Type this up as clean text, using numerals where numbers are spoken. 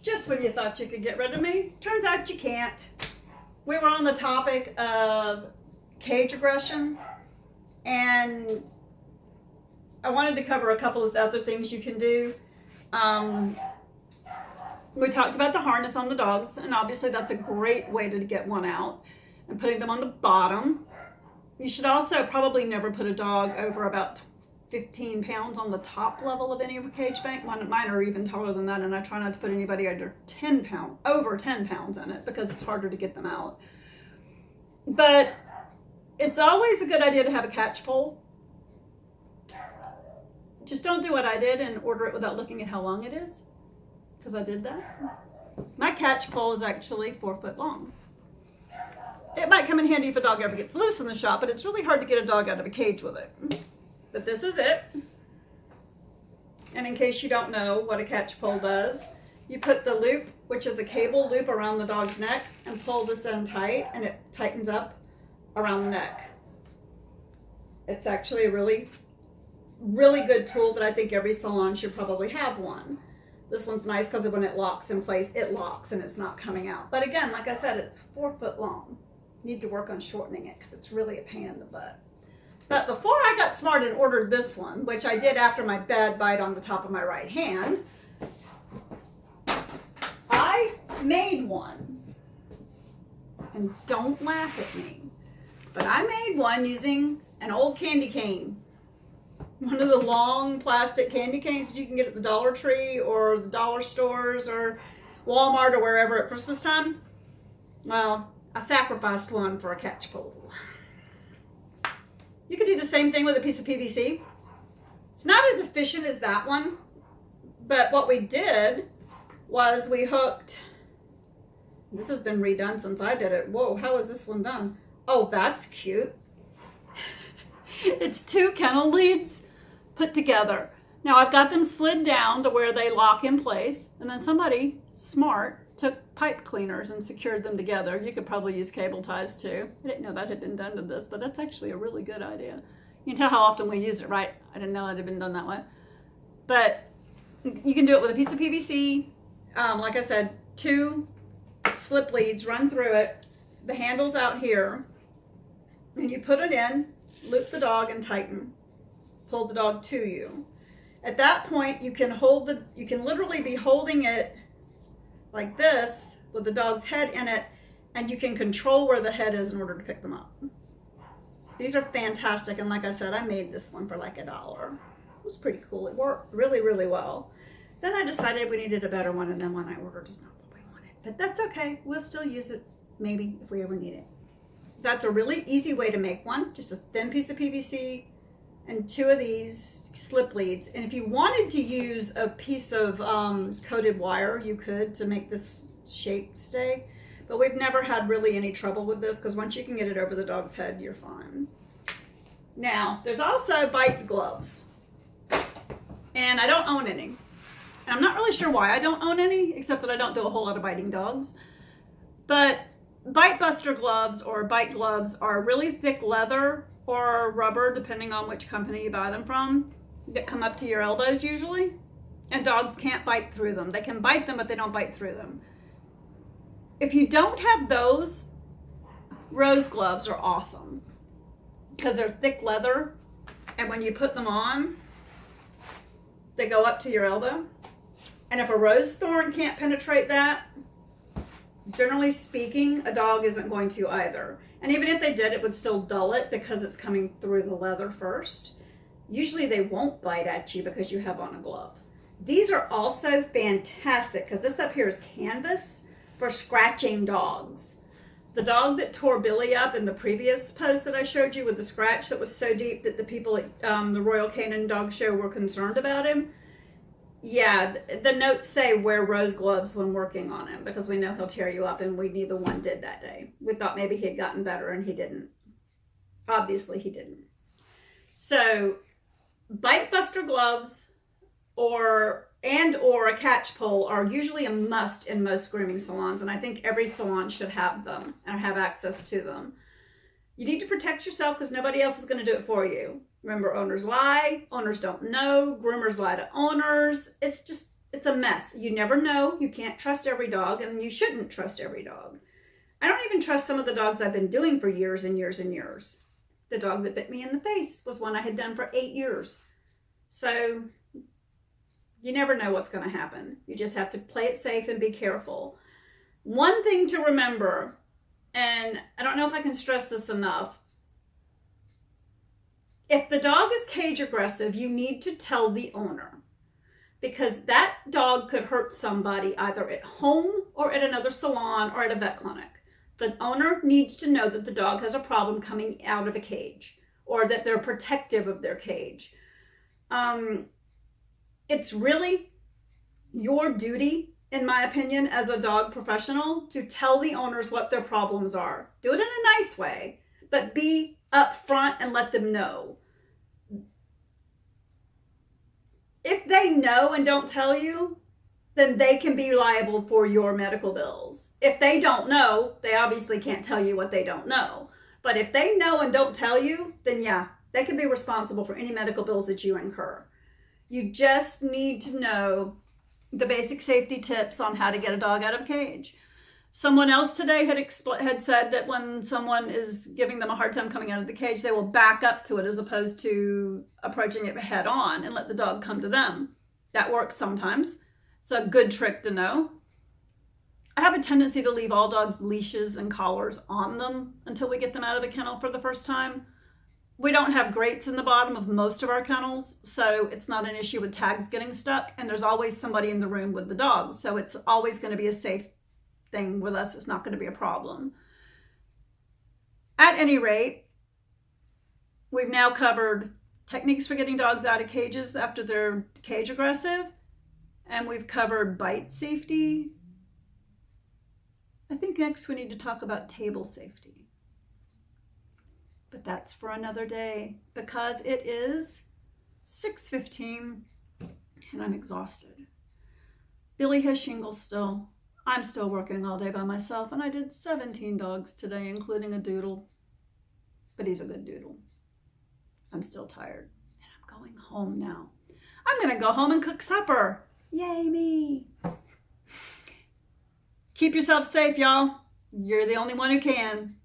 Just when you thought you could get rid of me, turns out you can't. We were on the topic of cage aggression, and I wanted to cover a couple of other things you can do. We talked about the harness on the dogs, and obviously that's a great way to get one out, and putting them on the bottom. You should also probably never put a dog over about 15 pounds on the top level of any cage bank. Mine are even taller than that, and I try not to put anybody over 10 pounds in it because it's harder to get them out. But it's always a good idea to have a catch pole. Just don't do what I did and order it without looking at how long it is, because I did that. My catch pole is actually 4 foot long. It might come in handy if a dog ever gets loose in the shop, but it's really hard to get a dog out of a cage with it. But this is it. And in case you don't know what a catch pole does, you put the loop, which is a cable loop, around the dog's neck and pull this in tight, and it tightens up around the neck. It's actually a really, really good tool that I think every salon should probably have one. This one's nice because when it locks in place, it locks and it's not coming out. But again, like I said, it's 4 foot long. You need to work on shortening it because it's really a pain in the butt. But before I got smart and ordered this one, which I did after my bad bite on the top of my right hand, I made one. And don't laugh at me, but I made one using an old candy cane. One of the long plastic candy canes that you can get at the Dollar Tree or the dollar stores or Walmart or wherever at Christmas time. Well, I sacrificed one for a catch pole. You could do the same thing with a piece of PVC. It's not as efficient as that one, but what we did was we hooked, this has been redone since I did it. Whoa, how is this one done? Oh, that's cute. It's 2 kennel leads put together. Now I've got them slid down to where they lock in place, and then somebody smart took pipe cleaners and secured them together. You could probably use cable ties too. I didn't know that had been done to this, but that's actually a really good idea. You can tell how often we use it, right? I didn't know it had been done that way. But you can do it with a piece of PVC. Like I said, 2 slip leads run through it. The handle's out here. And you put it in, loop the dog and tighten. Pull the dog to you. At that point, you can literally be holding it like this with the dog's head in it, and you can control where the head is in order to pick them up. These are fantastic, and like I said, I made this one for like $1. It was pretty cool. It worked really, really well. Then I decided we needed a better one, and then one I ordered is not what we wanted. But that's okay. We'll still use it, maybe, if we ever need it. That's a really easy way to make one. Just a thin piece of PVC and 2 of these slip leads. And if you wanted to use a piece of coated wire, you could, to make this shape stay. But we've never had really any trouble with this, because once you can get it over the dog's head, you're fine. Now, there's also bite gloves. And I don't own any. And I'm not really sure why I don't own any, except that I don't do a whole lot of biting dogs. But bite buster gloves or bite gloves are really thick leather or rubber, depending on which company you buy them from, that come up to your elbows usually. And dogs can't bite through them. They can bite them, but they don't bite through them. If you don't have those, rose gloves are awesome because they're thick leather, and when you put them on, they go up to your elbow. And if a rose thorn can't penetrate that, generally speaking, a dog isn't going to either. And even if they did, it would still dull it because it's coming through the leather first. Usually they won't bite at you because you have on a glove. These are also fantastic because this up here is canvas for scratching dogs. The dog that tore Billy up in the previous post that I showed you with the scratch that was so deep that the people at the Royal Canin Dog Show were concerned about him. Yeah, the notes say wear rose gloves when working on him because we know he'll tear you up, and we neither one did that day. We thought maybe he had gotten better, and he didn't. Obviously, he didn't. So, bite buster gloves or a catch pole are usually a must in most grooming salons, and I think every salon should have them and have access to them. You need to protect yourself because nobody else is going to do it for you. Remember, owners lie, owners don't know, groomers lie to owners. It's it's a mess. You never know. You can't trust every dog, and you shouldn't trust every dog. I don't even trust some of the dogs I've been doing for years and years and years. The dog that bit me in the face was one I had done for 8 years. So you never know what's going to happen. You just have to play it safe and be careful. One thing to remember, and I don't know if I can stress this enough, if the dog is cage aggressive, you need to tell the owner, because that dog could hurt somebody either at home or at another salon or at a vet clinic. The owner needs to know that the dog has a problem coming out of a cage, or that they're protective of their cage. It's really your duty, in my opinion, as a dog professional, to tell the owners what their problems are. Do it in a nice way, but be upfront and let them know. If they know and don't tell you, then they can be liable for your medical bills. If they don't know, they obviously can't tell you what they don't know. But if they know and don't tell you, then yeah, they can be responsible for any medical bills that you incur. You just need to know the basic safety tips on how to get a dog out of a cage. Someone else today had said that when someone is giving them a hard time coming out of the cage, they will back up to it as opposed to approaching it head on and let the dog come to them. That works sometimes. It's a good trick to know. I have a tendency to leave all dogs' leashes and collars on them until we get them out of the kennel for the first time. We don't have grates in the bottom of most of our kennels, so it's not an issue with tags getting stuck, and there's always somebody in the room with the dogs, so it's always going to be a safe thing with us. It's not going to be a problem. At any rate, we've now covered techniques for getting dogs out of cages after they're cage aggressive, and we've covered bite safety. I think next we need to talk about table safety. But that's for another day, because it is 6:15 and I'm exhausted. Billy has shingles still. I'm still working all day by myself, and I did 17 dogs today, including a doodle. But he's a good doodle. I'm still tired, and I'm going home now. I'm going to go home and cook supper. Yay me. Keep yourself safe, y'all. You're the only one who can.